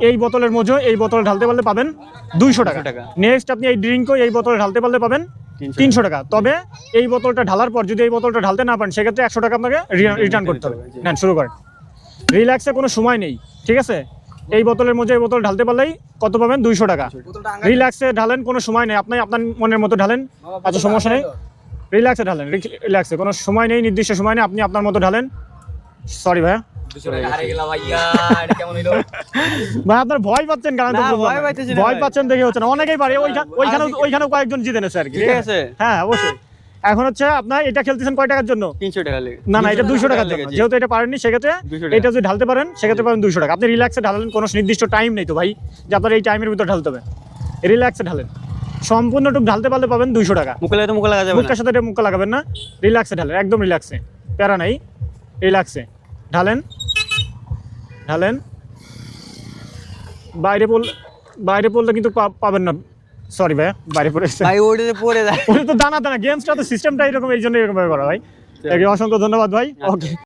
এই বোতলের মজো এই বোতল ঢালতে পারলে পাবেন 200 টাকা। নেক্সট আপনি এই ড্রিঙ্কও এই বোতল ঢালতে পারলে পাবেন 300 টাকা। তবে এই বোতলটা ঢালার পর যদি এই বোতলটা ঢালতে না পারেন সেক্ষেত্রে 100 টাকা আপনাকে রিটার্ন করতে হবে। নেন শুরু করেন। রিল্যাক্সে কোনো সময় নেই, ঠিক আছে? এই বোতলের মধ্যে এই বোতল ঢালতে পারলেই কত পাবেন? 200 টাকা। রিল্যাক্সে ঢালেন, কোনো সময় নেই, আপনি আপনার মনের মতো ঢালেন, আচ্ছা সমস্যা নেই। রিল্যাক্সে ঢালেন, রিল্যাক্সে কোনো সময় নেই, নির্দিষ্ট সময় নেই, আপনি আপনার মতো ঢালেন। সরি ভাইয়া, ভাই আপনার ভয় পাচ্ছেন কারণ ভয় পাচ্ছেন দেখে হচ্ছে না, অনেকেই পারে ওইখানে কয়েকজন জিতে নেছে আর কি, ঠিক আছে? হ্যাঁ অবশ্যই। এখন হচ্ছে আপনার এটা খেলতেছেন কয় টাকার জন্য? 300 টাকা। না না, এটা 200 টাকার জন্য। যেহেতু এটা পারেননি সেক্ষেত্রে এটা যদি ঢালতে পারেন সেক্ষেত্রে পাবেন 200 টাকা। আপনি রিল্যাক্সে ঢালেন, কোনো নির্দিষ্ট টাইম নেই তো ভাই যে আপনার এই টাইমের ভিতর ঢালতে হবে। রিল্যাক্সে ঢালেন, সম্পূর্ণটুকু ঢালতে পারলে পাবেন 200 টাকা। মুখে লাগা যাবে না, মুখের সাথে এটা মুখে লাগাবেন না, রিল্যাক্সে ঢালেন, একদম রিল্যাক্সে, প্যারা নাই, রিল্যাক্সে ঢালেন। বাইরে পড়লে কিন্তু পাবেন না। সরি ভাই, বাইরে পড়েছে ভাই, ওটাতে পড়ে যায়। ওটা তো দানা গেমসটা তো সিস্টেমটা এরকম, এই জন্য এরকম করা ভাই। অসংখ্য ধন্যবাদ ভাই। ওকে।